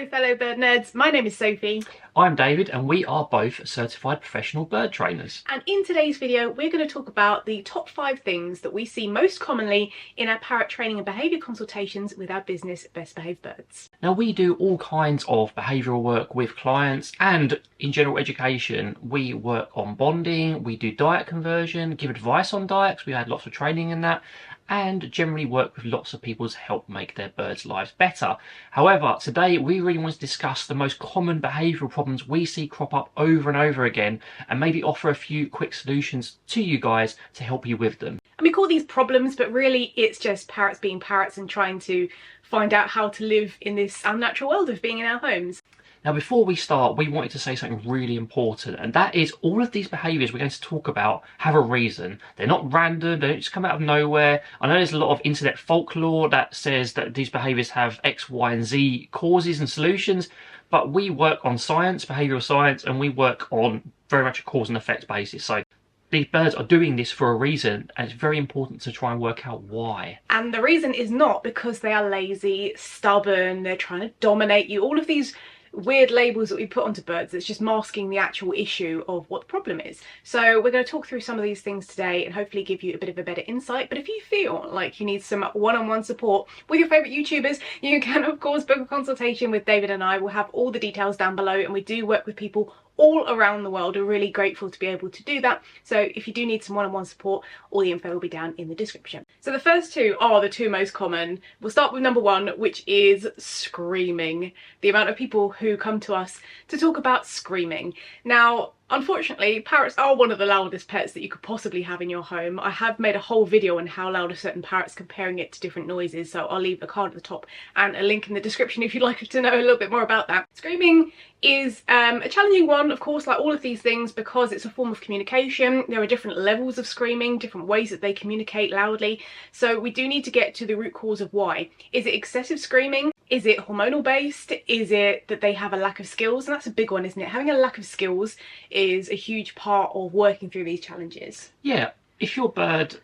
Hello fellow bird nerds, my name is Sophie. I'm David and we are both certified professional bird trainers. And in today's video we're going to talk about the top 5 things that we see most commonly in our parrot training and behaviour consultations with our business Best Behaved Birds. Now we do all kinds of behavioural work with clients, and in general education we work on bonding, we do diet conversion, give advice on diets, we had lots of training in that, and generally work with lots of people to help make their birds' lives better. However, today we really want to discuss the most common behavioural problems we see crop up over and over again, and maybe offer a few quick solutions to you guys to help you with them. And we call these problems, but really it's just parrots being parrots and trying to find out how to live in this unnatural world of being in our homes. Now before we start, we wanted to say something really important, and that is all of these behaviours we're going to talk about have a reason. They're not random, they don't just come out of nowhere. I know there's a lot of internet folklore that says that these behaviours have X, Y and Z causes and solutions, but we work on science, behavioural science, and we work on very much a cause and effect basis. So these birds are doing this for a reason, and it's very important to try and work out why. And the reason is not because they are lazy, stubborn, they're trying to dominate you, all of these weird labels that we put onto birds that's just masking the actual issue of what the problem is. So we're going to talk through some of these things today and hopefully give you a bit of a better insight. But if you feel like you need some one-on-one support with your favourite YouTubers, you can of course book a consultation with David and I. We'll have all the details down below, and we do work with people all around the world. We're really grateful to be able to do that. So if you do need some one-on-one support, all the info will be down in the description. So the first two are the two most common. We'll start with number one, which is screaming. The amount of people who come to us to talk about screaming. Now, unfortunately, parrots are one of the loudest pets that you could possibly have in your home. I have made a whole video on how loud are certain parrots, comparing it to different noises, so I'll leave a card at the top and a link in the description if you'd like to know a little bit more about that. Screaming is a challenging one, of course, like all of these things, because it's a form of communication. There are different levels of screaming, different ways that they communicate loudly, so we do need to get to the root cause of why. Is it excessive screaming? Is it hormonal based? Is it that they have a lack of skills? And that's a big one, isn't it? Having a lack of skills is a huge part of working through these challenges. Yeah, if your bird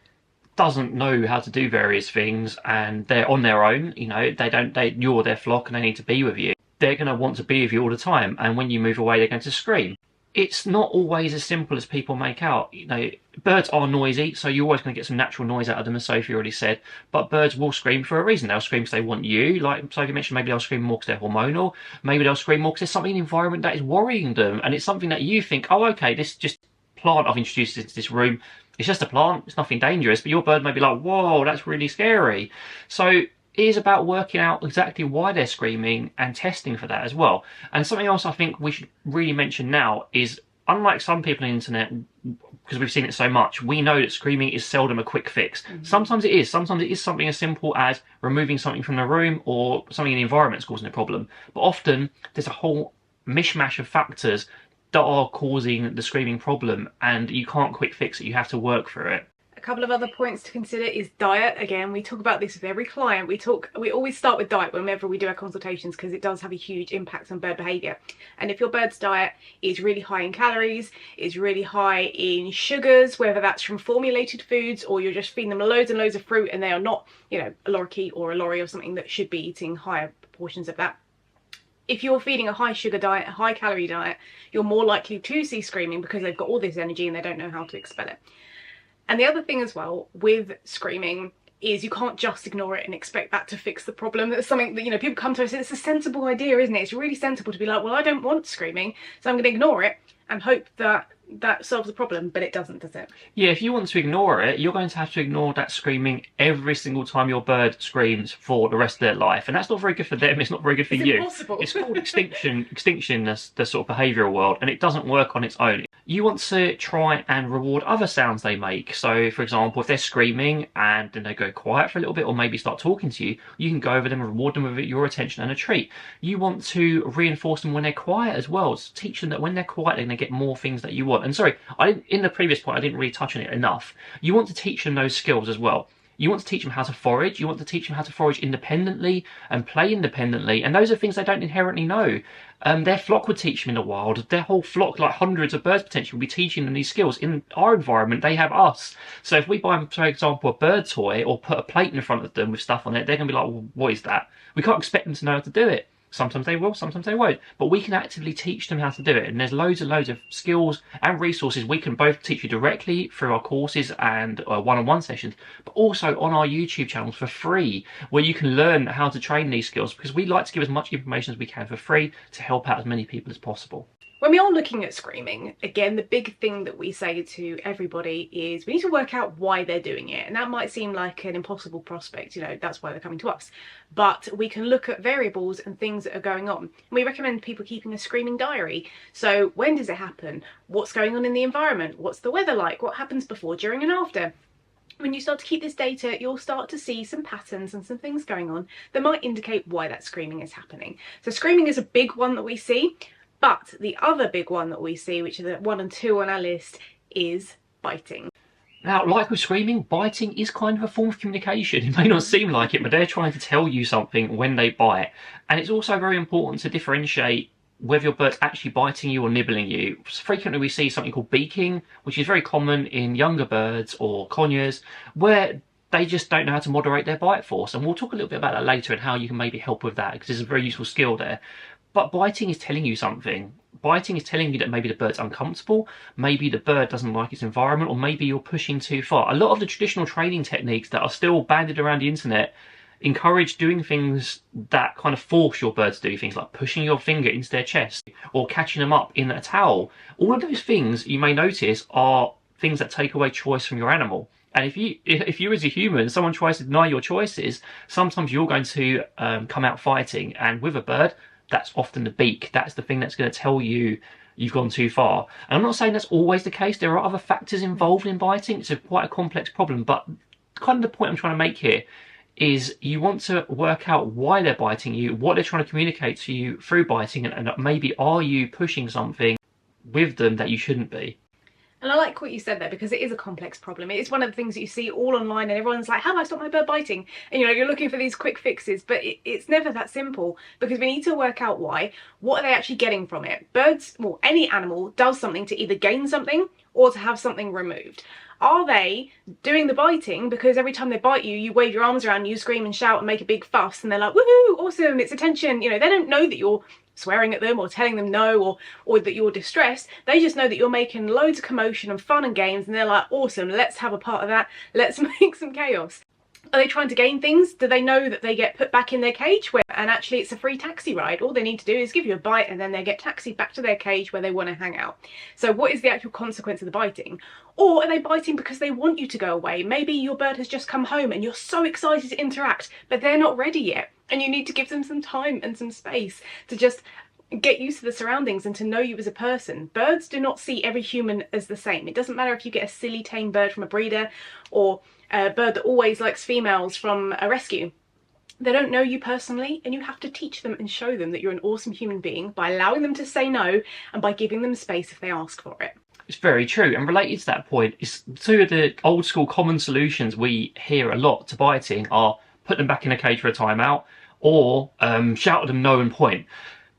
doesn't know how to do various things and they're on their own, you know, you're their flock and they need to be with you, they're going to want to be with you all the time, and when you move away they're going to scream. It's not always as simple as people make out. You know, birds are noisy, so you're always going to get some natural noise out of them, as Sophie already said, but birds will scream for a reason. They'll scream because they want you, like Sophie mentioned. Maybe they'll scream more because they're hormonal, maybe they'll scream more because there's something in the environment that is worrying them, and it's something that you think, oh okay, this just plant I've introduced into this room, it's just a plant, it's nothing dangerous, but your bird may be like, whoa, that's really scary. So it is about working out exactly why they're screaming and testing for that as well. And something else I think we should really mention now is, unlike some people on the internet, because we've seen it so much, we know that screaming is seldom a quick fix. Sometimes it is. Sometimes it is something as simple as removing something from the room or something in the environment that's causing a problem. But often there's a whole mishmash of factors that are causing the screaming problem, and you can't quick fix it, you have to work through it. A couple of other points to consider is diet. Again, we talk about this with every client. We always start with diet whenever we do our consultations, because it does have a huge impact on bird behaviour. And if your bird's diet is really high in calories, is really high in sugars, whether that's from formulated foods or you're just feeding them loads and loads of fruit and they are not, you know, a lorikeet or a lorry or something that should be eating higher proportions of that. If you're feeding a high sugar diet, a high calorie diet, you're more likely to see screaming because they've got all this energy and they don't know how to expel it. And the other thing as well with screaming is you can't just ignore it and expect that to fix the problem. That's something that, you know, people come to us and it's a sensible idea, isn't it? It's really sensible to be like, well, I don't want screaming, so I'm going to ignore it and hope that that solves the problem, but it doesn't, does it? Yeah, if you want to ignore it, you're going to have to ignore that screaming every single time your bird screams for the rest of their life, and that's not very good for them, it's not very good for you. Impossible. It's called extinction in the sort of behavioural world, and it doesn't work on its own. You want to try and reward other sounds they make. So for example, if they're screaming and then they go quiet for a little bit or maybe start talking to you, you can go over them and reward them with your attention and a treat. You want to reinforce them when they're quiet as well. So teach them that when they're quiet they're going to get more things that you want. And sorry, in the previous point I didn't really touch on it enough. You want to teach them those skills as well. You want to teach them how to forage, you want to teach them how to forage independently and play independently, and those are things they don't inherently know. Their flock would teach them in the wild. Their whole flock, like hundreds of birds potentially, would be teaching them these skills. In our environment, they have us. So if we buy them, for example, a bird toy or put a plate in front of them with stuff on it, they're going to be like, well, what is that? We can't expect them to know how to do it. Sometimes they will, sometimes they won't. But we can actively teach them how to do it. And there's loads and loads of skills and resources we can both teach you directly through our courses and one-on-one sessions, but also on our YouTube channels for free, where you can learn how to train these skills, because we like to give as much information as we can for free to help out as many people as possible. When we are looking at screaming, again, the big thing that we say to everybody is we need to work out why they're doing it. And that might seem like an impossible prospect, you know, that's why they're coming to us. But we can look at variables and things that are going on. And we recommend people keeping a screaming diary. So when does it happen? What's going on in the environment? What's the weather like? What happens before, during and after? When you start to keep this data, you'll start to see some patterns and some things going on that might indicate why that screaming is happening. So screaming is a big one that we see. But the other big one that we see, which is at 1 and 2 on our list, is biting. Now, like with screaming, biting is kind of a form of communication. It may not seem like it, but they're trying to tell you something when they bite. And it's also very important to differentiate whether your bird's actually biting you or nibbling you. Frequently we see something called beaking, which is very common in younger birds or conures, where they just don't know how to moderate their bite force. And we'll talk a little bit about that later and how you can maybe help with that, because it's a very useful skill there. But biting is telling you something. Biting is telling you that maybe the bird's uncomfortable, maybe the bird doesn't like its environment, or maybe you're pushing too far. A lot of the traditional training techniques that are still banded around the internet encourage doing things that kind of force your bird to do things, like pushing your finger into their chest or catching them up in a towel. All of those things, you may notice, are things that take away choice from your animal. And if you as a human, someone tries to deny your choices, sometimes you're going to come out fighting. And with a bird, that's often the beak. That's the thing that's going to tell you you've gone too far. And I'm not saying that's always the case. There are other factors involved in biting. It's quite a complex problem. But kind of the point I'm trying to make here is you want to work out why they're biting you, what they're trying to communicate to you through biting, and maybe are you pushing something with them that you shouldn't be. And I like what you said there, because it is a complex problem. It is one of the things that you see all online, and everyone's like, how do I stop my bird biting? And you know, you're looking for these quick fixes, but it's never that simple, because we need to work out why. What are they actually getting from it? Birds, well, any animal does something to either gain something or to have something removed. Are they doing the biting because every time they bite you, you wave your arms around, you scream and shout and make a big fuss, and they're like, woohoo, awesome, it's attention. You know, they don't know that you're swearing at them or telling them no, or that you're distressed. They just know that you're making loads of commotion and fun and games, and they're like, awesome, let's have a part of that, let's make some chaos. Are they trying to gain things? Do they know that they get put back in their cage and actually it's a free taxi ride? All they need to do is give you a bite and then they get taxied back to their cage where they want to hang out. So what is the actual consequence of the biting? Or are they biting because they want you to go away? Maybe your bird has just come home and you're so excited to interact, but they're not ready yet. And you need to give them some time and some space to just get used to the surroundings and to know you as a person. Birds do not see every human as the same. It doesn't matter if you get a silly tame bird from a breeder or a bird that always likes females from a rescue. They don't know you personally, and you have to teach them and show them that you're an awesome human being by allowing them to say no and by giving them space if they ask for it. It's very true. And related to that point, is two of the old school common solutions we hear a lot to biting are put them back in a cage for a timeout, or shout at them no and point.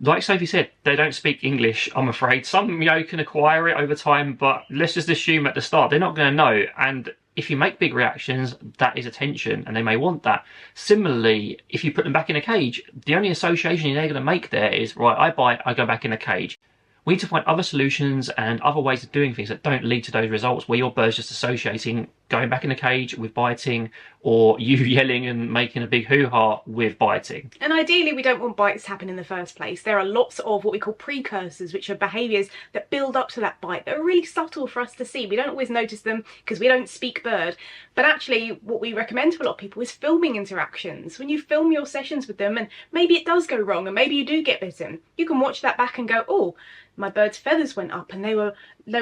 Like Sophie said, they don't speak English, I'm afraid. Some, can acquire it over time, but let's just assume at the start they're not going to know. And if you make big reactions, that is attention, and they may want that. Similarly, if you put them back in a cage, the only association they're going to make there is, right, I bite, I go back in a cage. We need to find other solutions and other ways of doing things that don't lead to those results, where your bird's just associating going back in a cage with biting, or you yelling and making a big hoo-ha with biting. And ideally we don't want bites to happen in the first place. There are lots of what we call precursors, which are behaviours that build up to that bite that are really subtle for us to see. We don't always notice them because we don't speak bird. But actually what we recommend to a lot of people is filming interactions. When you film your sessions with them and maybe it does go wrong and maybe you do get bitten, you can watch that back and go, oh, my bird's feathers went up and they were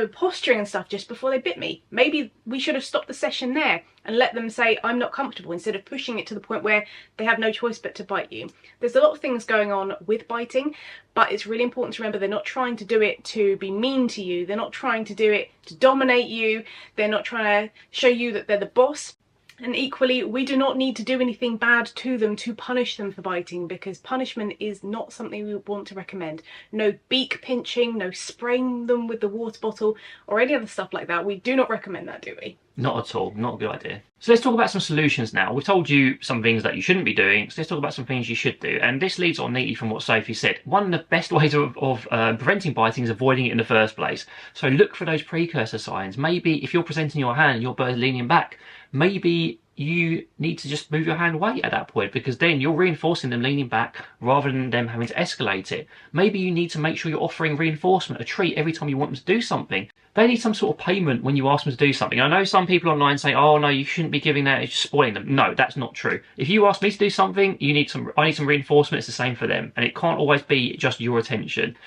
posturing and stuff just before they bit me. Maybe we should have stopped the session there and let them say, I'm not comfortable, instead of pushing it to the point where they have no choice but to bite you. There's a lot of things going on with biting, but it's really important to remember they're not trying to do it to be mean to you. They're not trying to do it to dominate you. They're not trying to show you that they're the boss. And equally, we do not need to do anything bad to them to punish them for biting, because punishment is not something we want to recommend. No beak pinching, no spraying them with the water bottle or any other stuff like that. We do not recommend that, do we? Not at all. Not a good idea. So let's talk about some solutions now. We've told you some things that you shouldn't be doing, so let's talk about some things you should do. And this leads on neatly from what Sophie said. One of the best ways of preventing biting is avoiding it in the first place. So look for those precursor signs. Maybe if you're presenting your hand and your bird's leaning back, maybe you need to just move your hand away at that point, because then you're reinforcing them leaning back rather than them having to escalate it. Maybe you need to make sure you're offering reinforcement, a treat every time you want them to do something. They need some sort of payment when you ask them to do something. I know some people online say, oh no, you shouldn't be giving that, it's just spoiling them. No, that's not true. If you ask me to do something, I need some reinforcement. It's the same for them, and it can't always be just your attention.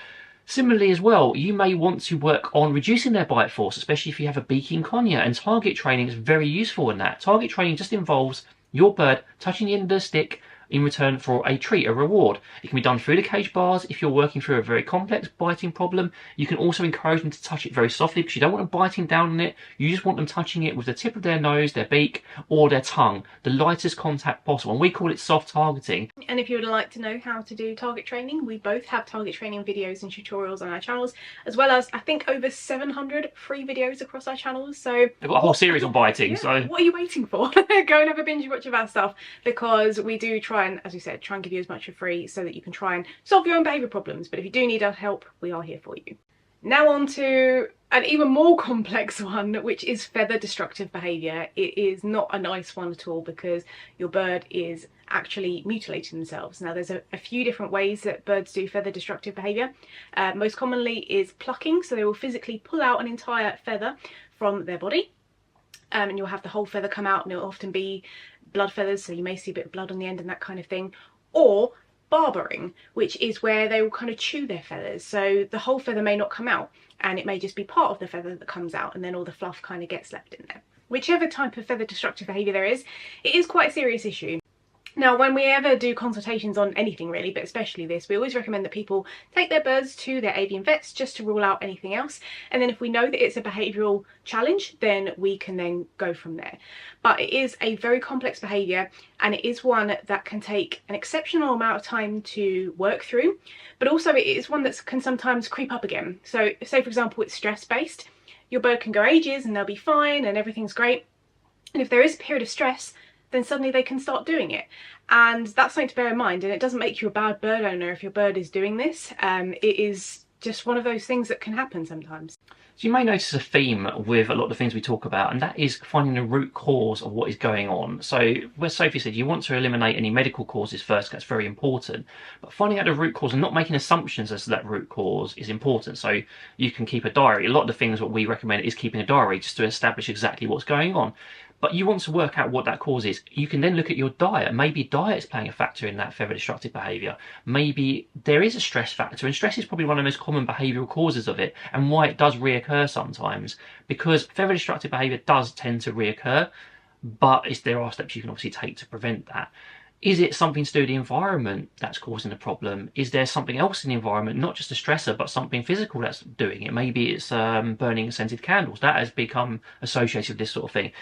Similarly as well, you may want to work on reducing their bite force, especially if you have a beaking conure, and target training is very useful in that. Target training just involves your bird touching the end of the stick in return for a treat, a reward. It can be done through the cage bars if you're working through a very complex biting problem. You can also encourage them to touch it very softly, because you don't want them biting down on it. You just want them touching it with the tip of their nose, their beak, or their tongue, the lightest contact possible. And we call it soft targeting. And if you would like to know how to do target training, we both have target training videos and tutorials on our channels, as well as I think over 700 free videos across our channels. So they've got a whole series on biting. Yeah, so what are you waiting for? Go and have a binge watch of our stuff, because we do try and, as we said, try and give you as much for free so that you can try and solve your own behaviour problems. But if you do need our help, we are here for you. Now on to an even more complex one, which is feather destructive behaviour. It is not a nice one at all, because your bird is actually mutilating themselves. Now there's a few different ways that birds do feather destructive behaviour. Most commonly is plucking, so they will physically pull out an entire feather from their body. And you'll have the whole feather come out, and it'll often be blood feathers, so you may see a bit of blood on the end and that kind of thing. Or barbering, which is where they will kind of chew their feathers, so the whole feather may not come out, and it may just be part of the feather that comes out, and then all the fluff kind of gets left in there. Whichever type of feather destructive behaviour there is, it is quite a serious issue. Now, when we ever do consultations on anything really, but especially this, we always recommend that people take their birds to their avian vets just to rule out anything else. And then if we know that it's a behavioural challenge, then we can then go from there. But it is a very complex behaviour, and it is one that can take an exceptional amount of time to work through, but also it is one that can sometimes creep up again. So say, for example, it's stress-based. Your bird can go ages and they'll be fine and everything's great. And if there is a period of stress, then suddenly they can start doing it. And that's something to bear in mind, and it doesn't make you a bad bird owner if your bird is doing this. It is just one of those things that can happen sometimes. So you may notice a theme with a lot of the things we talk about, and that is finding the root cause of what is going on. So where Sophie said you want to eliminate any medical causes first, that's very important. But finding out the root cause and not making assumptions as to that root cause is important. So you can keep a diary. A lot of the things what we recommend is keeping a diary just to establish exactly what's going on. But you want to work out what that cause is. You can then look at your diet. Maybe diet is playing a factor in that feather destructive behaviour. Maybe there is a stress factor, and stress is probably one of the most common behavioural causes of it, and why it does reoccur sometimes. Because feather destructive behaviour does tend to reoccur, but there are steps you can obviously take to prevent that. Is it something to do with the environment that's causing the problem? Is there something else in the environment, not just a stressor, but something physical that's doing it? Maybe it's burning scented candles. That has become associated with this sort of thing.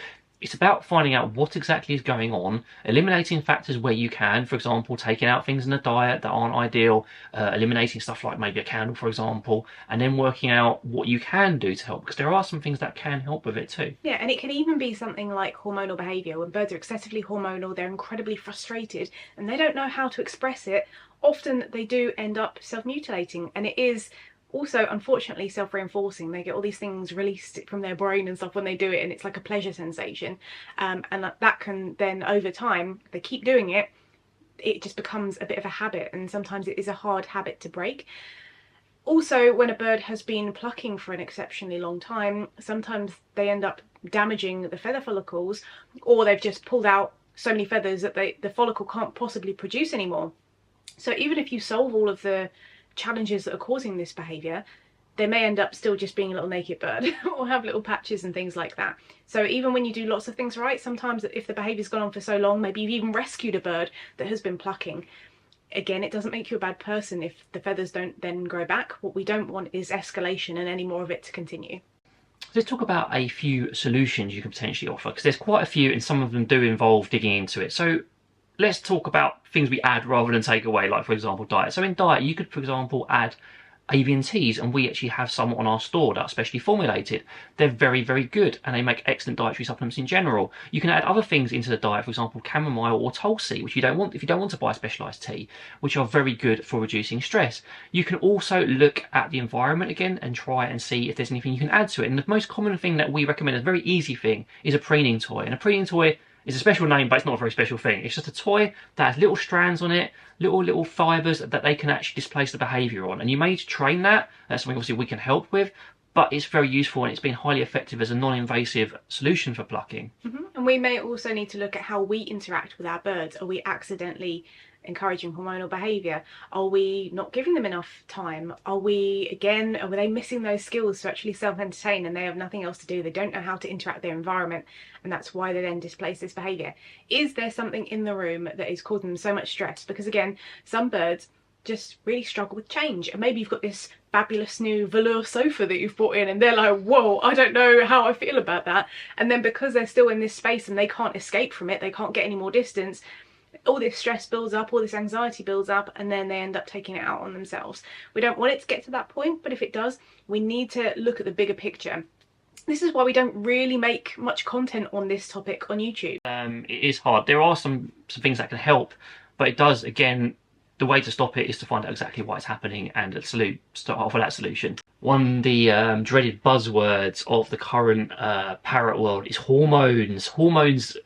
It's about finding out what exactly is going on, eliminating factors where you can, for example, taking out things in the diet that aren't ideal, eliminating stuff like maybe a candle, for example, and then working out what you can do to help, because there are some things that can help with it too. Yeah, and it can even be something like hormonal behaviour. When birds are excessively hormonal, they're incredibly frustrated and they don't know how to express it. Often they do end up self-mutilating, and it is also unfortunately self-reinforcing. They get all these things released from their brain and stuff when they do it, and it's like a pleasure sensation, and that can then over time, if they keep doing it, it just becomes a bit of a habit, and sometimes it is a hard habit to break. Also, when a bird has been plucking for an exceptionally long time, sometimes they end up damaging the feather follicles, or they've just pulled out so many feathers that the follicle can't possibly produce anymore. So even if you solve all of the challenges that are causing this behaviour, they may end up still just being a little naked bird or have little patches and things like that. So even when you do lots of things right, sometimes if the behaviour's gone on for so long, maybe you've even rescued a bird that has been plucking. Again, it doesn't make you a bad person if the feathers don't then grow back. What we don't want is escalation and any more of it to continue. Let's talk about a few solutions you can potentially offer, because there's quite a few and some of them do involve digging into it. So let's talk about things we add rather than take away, like for example diet. So in diet you could, for example, add avian teas, and we actually have some on our store that are specially formulated. They're very, very good, and they make excellent dietary supplements in general. You can add other things into the diet, for example, chamomile or tulsi, which you don't want if you don't want to buy specialised tea, which are very good for reducing stress. You can also look at the environment again and try and see if there's anything you can add to it. And the most common thing that we recommend, a very easy thing, is a preening toy. And a preening toy is a special name, but it's not a very special thing. It's just a toy that has little strands on it, little fibres that they can actually displace the behaviour on. And you may need to train that. That's something obviously we can help with, but it's very useful and it's been highly effective as a non-invasive solution for plucking. And we may also need to look at how we interact with our birds. Are we accidentally encouraging hormonal behaviour? Are we not giving them enough time? Are they missing those skills to actually self-entertain, and they have nothing else to do? They don't know how to interact with their environment, and that's why they then displace this behaviour. Is there something in the room that is causing them so much stress? Because again, some birds just really struggle with change, and maybe you've got this fabulous new velour sofa that you've brought in and they're like, whoa, I don't know how I feel about that. And then because they're still in this space and they can't escape from it, they can't get any more distance, all this stress builds up, all this anxiety builds up, and then they end up taking it out on themselves. We don't want it to get to that point, but if it does, we need to look at the bigger picture. This is why we don't really make much content on this topic on YouTube. It is hard. There are some things that can help, but it does, again, the way to stop it is to find out exactly why it's happening and offer that solution. One of the dreaded buzzwords of the current parrot world is hormones. Hormones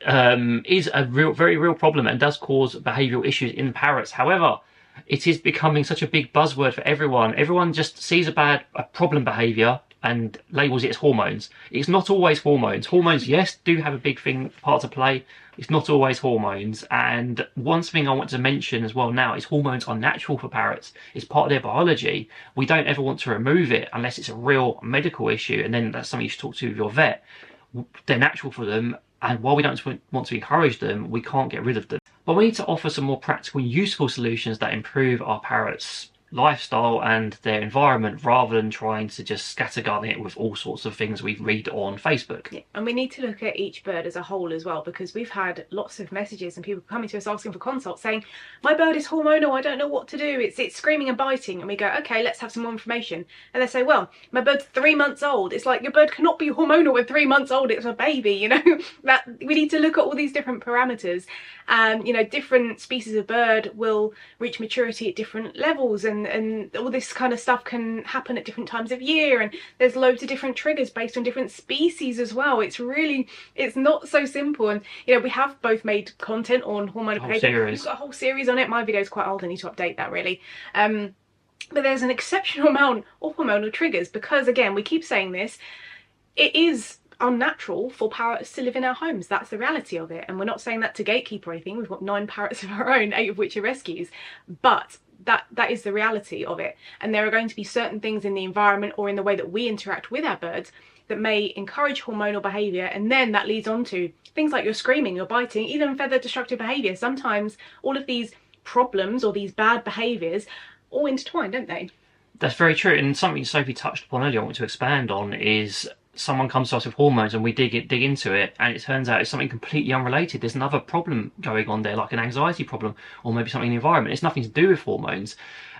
is a very real problem and does cause behavioural issues in parrots. However, it is becoming such a big buzzword for everyone. Everyone just sees a problem behaviour and labels it as hormones. It's not always hormones. Hormones, yes, do have a big part to play. It's not always hormones. And one thing I want to mention as well now is hormones are natural for parrots. It's part of their biology. We don't ever want to remove it unless it's a real medical issue, and then that's something you should talk to with your vet. They're natural for them, and while we don't want to encourage them, we can't get rid of them. But we need to offer some more practical and useful solutions that improve our parrots' lifestyle and their environment, rather than trying to just scattergun it with all sorts of things we read on Facebook. Yeah. And we need to look at each bird as a whole as well, because we've had lots of messages and people coming to us asking for consults saying, my bird is hormonal, I don't know what to do, it's screaming and biting. And we go, okay, let's have some more information. And they say, well, my bird's 3 months old. It's like, your bird cannot be hormonal at 3 months old, it's a baby, you know. That we need to look at all these different parameters, and you know, different species of bird will reach maturity at different levels, and all this kind of stuff can happen at different times of year, and there's loads of different triggers based on different species as well. It's not so simple. And you know, we have both made content on hormonal behavior. We've got a whole series on it. My video is quite old, I need to update that really. But there's an exceptional amount of hormonal triggers, because again, we keep saying this, it is unnatural for parrots to live in our homes. That's the reality of it. And we're not saying that to gatekeep or anything. We've got 9 parrots of our own, 8 of which are rescues, but that is the reality of it. And there are going to be certain things in the environment or in the way that we interact with our birds that may encourage hormonal behaviour, and then that leads on to things like your screaming, your biting, even further destructive behaviour. Sometimes all of these problems or these bad behaviours all intertwine, don't they? That's very true. And something Sophie touched upon earlier I want to expand on is someone comes to us with hormones and we dig into it, and it turns out it's something completely unrelated. There's another problem going on there, like an anxiety problem, or maybe something in the environment. It's nothing to do with hormones.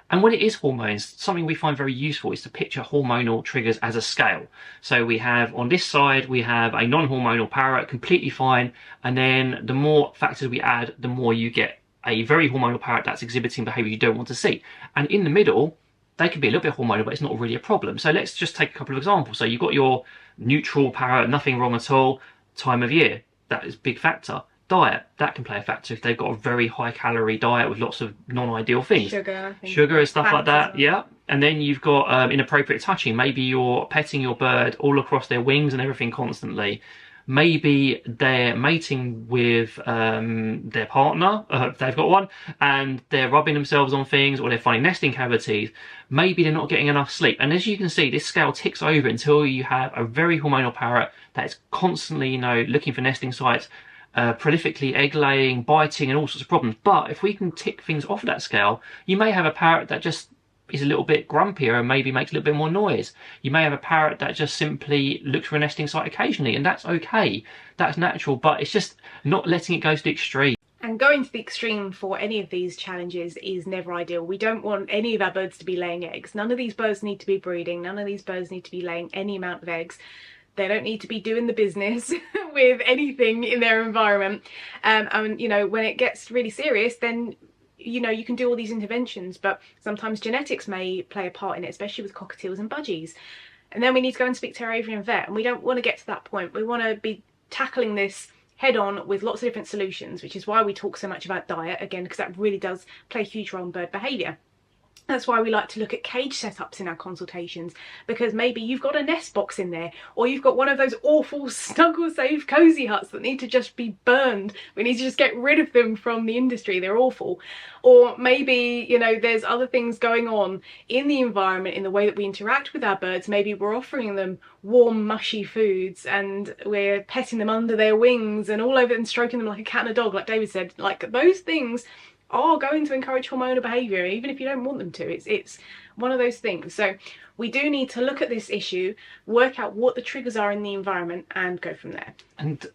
And when it is hormones, something we find very useful is to picture hormonal triggers as a scale. So we have, on this side, we have a non-hormonal parrot, completely fine, and then the more factors we add, the more you get a very hormonal parrot that's exhibiting behaviour you don't want to see. And in the middle, they can be a little bit hormonal, but it's not really a problem. So let's just take a couple of examples. So you've got your neutral parrot, nothing wrong at all. Time of year, that is a big factor. Diet, that can play a factor if they've got a very high calorie diet with lots of non-ideal things. Sugar and stuff like that, yeah. And then you've got inappropriate touching. Maybe you're petting your bird all across their wings and everything constantly. Maybe they're mating with their partner, if they've got one, and they're rubbing themselves on things, or they're finding nesting cavities. Maybe they're not getting enough sleep. And as you can see, this scale ticks over until you have a very hormonal parrot that is constantly, you know, looking for nesting sites, prolifically egg laying, biting, and all sorts of problems. But if we can tick things off of that scale, you may have a parrot that just is a little bit grumpier and maybe makes a little bit more noise. You may have a parrot that just simply looks for a nesting site occasionally, and that's okay. That's natural, but it's just not letting it go to the extreme. And going to the extreme for any of these challenges is never ideal. We don't want any of our birds to be laying eggs. None of these birds need to be breeding. None of these birds need to be laying any amount of eggs. They don't need to be doing the business with anything in their environment. And, you know, when it gets really serious, then, you know, you can do all these interventions, but sometimes genetics may play a part in it, especially with cockatiels and budgies. And then we need to go and speak to our avian vet, and we don't want to get to that point. We want to be tackling this head on with lots of different solutions, which is why we talk so much about diet, again, because that really does play a huge role in bird behaviour. That's why we like to look at cage setups in our consultations, because maybe you've got a nest box in there, or you've got one of those awful snuggle safe cozy huts that need to just be burned. We need to just get rid of them from the industry. They're awful. Or maybe, you know, there's other things going on in the environment, in the way that we interact with our birds. Maybe we're offering them warm, mushy foods, and we're petting them under their wings and all over and stroking them like a cat and a dog, like David said. Like, those things are going to encourage hormonal behaviour, even if you don't want them to. It's one of those things. So we do need to look at this issue, work out what the triggers are in the environment, and go from there. And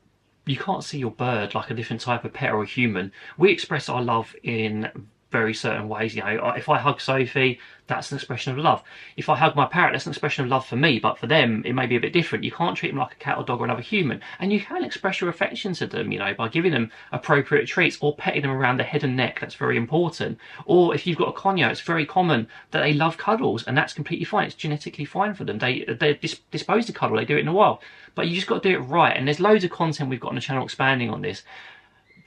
you can't see your bird like a different type of pet or a human. We express our love in very certain ways. You know, if I hug Sophie, that's an expression of love. If I hug my parrot, that's an expression of love for me, but for them it may be a bit different. You can't treat them like a cat or dog or another human, and you can express your affection to them, you know, by giving them appropriate treats or petting them around the head and neck. That's very important. Or if you've got a conure, it's very common that they love cuddles, and that's completely fine. It's genetically fine for them. They're disposed to cuddle. They do it in the wild, but you just got to do it right. And there's loads of content we've got on the channel expanding on this.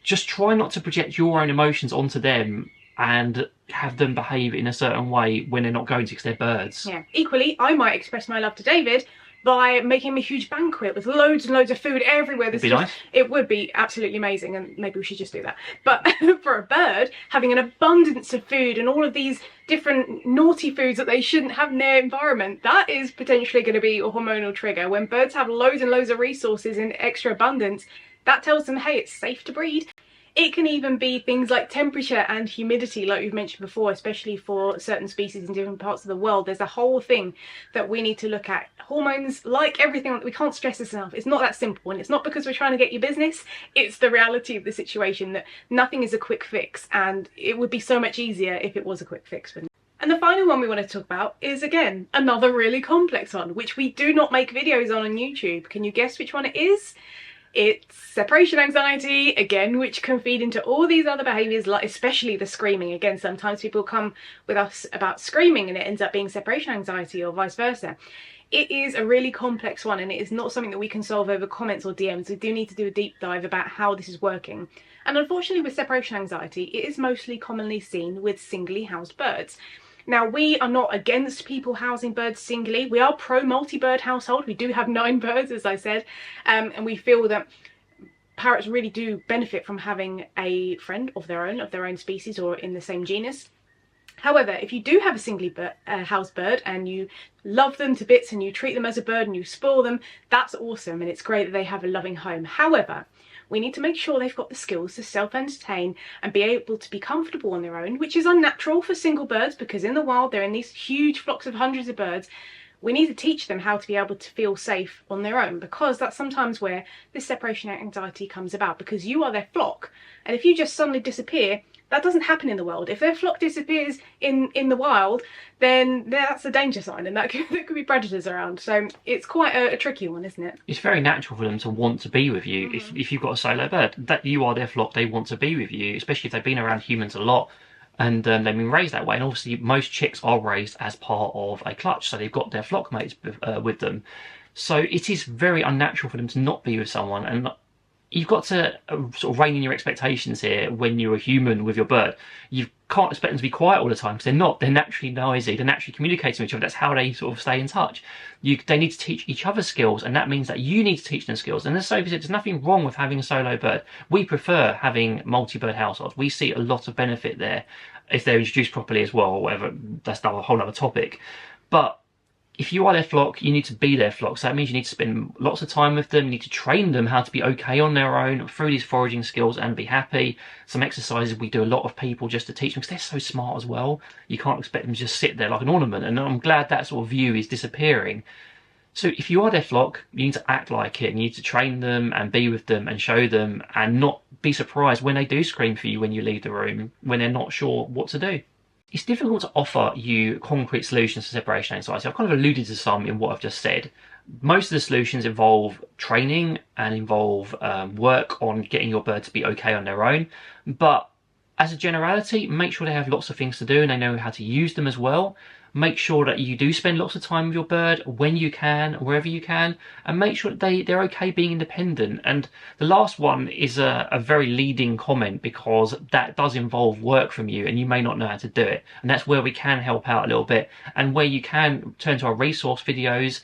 Just try not to project your own emotions onto them and have them behave in a certain way when they're not going to, because they're birds. Yeah. Equally, I might express my love to David by making him a huge banquet with loads and loads of food everywhere. This would be nice. It would be absolutely amazing, and maybe we should just do that. But for a bird, having an abundance of food and all of these different naughty foods that they shouldn't have in their environment, that is potentially going to be a hormonal trigger. When birds have loads and loads of resources in extra abundance, that tells them, hey, it's safe to breed. It can even be things like temperature and humidity, like we've mentioned before, especially for certain species in different parts of the world. There's a whole thing that we need to look at. Hormones, like everything, we can't stress this enough. It's not that simple, and it's not because we're trying to get your business. It's the reality of the situation, that nothing is a quick fix, and it would be so much easier if it was a quick fix. And the final one we want to talk about is, again, another really complex one, which we do not make videos on YouTube. Can you guess which one it is? It's separation anxiety, again, which can feed into all these other behaviours, like especially the screaming. Again, sometimes people come with us about screaming and it ends up being separation anxiety, or vice versa. It is a really complex one, and it is not something that we can solve over comments or DMs. We do need to do a deep dive about how this is working. And unfortunately, with separation anxiety, it is mostly commonly seen with singly housed birds. Now, we are not against people housing birds singly. We are pro multi-bird household. We do have 9 birds, as I said, and we feel that parrots really do benefit from having a friend of their own species, or in the same genus. However, if you do have a singly housed bird and you love them to bits and you treat them as a bird and you spoil them, that's awesome, and it's great that they have a loving home. However, we need to make sure they've got the skills to self-entertain and be able to be comfortable on their own, which is unnatural for single birds, because in the wild they're in these huge flocks of hundreds of birds. We need to teach them how to be able to feel safe on their own, because that's sometimes where this separation anxiety comes about, because you are their flock, and if you just suddenly disappear, that doesn't happen in the wild. If their flock disappears in the wild, then that's a danger sign, and there could be predators around. So it's quite a tricky one, isn't it? It's very natural for them to want to be with you. If you've got a solo bird, that you are their flock, they want to be with you, especially if they've been around humans a lot and they've been raised that way. And obviously most chicks are raised as part of a clutch, so they've got their flock mates with them. So it is very unnatural for them to not be with someone, and you've got to sort of rein in your expectations here when you're a human with your bird. You can't expect them to be quiet all the time, because they're not. They're naturally noisy. They're naturally communicating with each other. That's how they sort of stay in touch. They need to teach each other skills, and that means that you need to teach them skills. And as Sophie said, there's nothing wrong with having a solo bird. We prefer having multi-bird households. We see a lot of benefit there if they're introduced properly as well, or whatever. That's a whole other topic. But if you are their flock, you need to be their flock. So that means you need to spend lots of time with them. You need to train them how to be okay on their own through these foraging skills and be happy. Some exercises we do a lot of people just to teach them, because they're so smart as well. You can't expect them to just sit there like an ornament. And I'm glad that sort of view is disappearing. So if you are their flock, you need to act like it. You need to train them and be with them and show them, and not be surprised when they do scream for you when you leave the room, when they're not sure what to do. It's difficult to offer you concrete solutions to separation anxiety. I've kind of alluded to some in what I've just said. Most of the solutions involve training and involve work on getting your bird to be okay on their own. But as a generality, make sure they have lots of things to do and they know how to use them as well. Make sure that you do spend lots of time with your bird when you can, wherever you can, and make sure that they're okay being independent. And the last one is a very leading comment, because that does involve work from you and you may not know how to do it. And that's where we can help out a little bit, and where you can turn to our resource videos.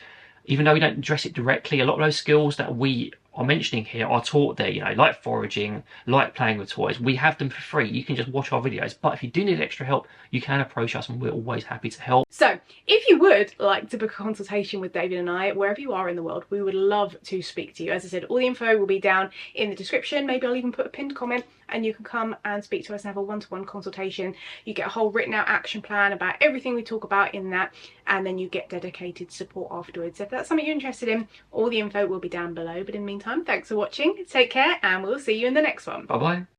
Even though we don't address it directly, a lot of those skills that we are mentioning here are taught there, like foraging, like playing with toys. We have them for free. You can just watch our videos. But if you do need extra help, you can approach us and we're always happy to help. So if you would like to book a consultation with David and I, wherever you are in the world, we would love to speak to you. As I said, all the info will be down in the description. Maybe I'll even put a pinned comment and you can come and speak to us and have a one-to-one consultation. You get a whole written out action plan about everything we talk about in that, and then you get dedicated support afterwards. If that's something you're interested in, all the info will be down below. But in the meantime, thanks for watching, take care, and we'll see you in the next one. Bye bye.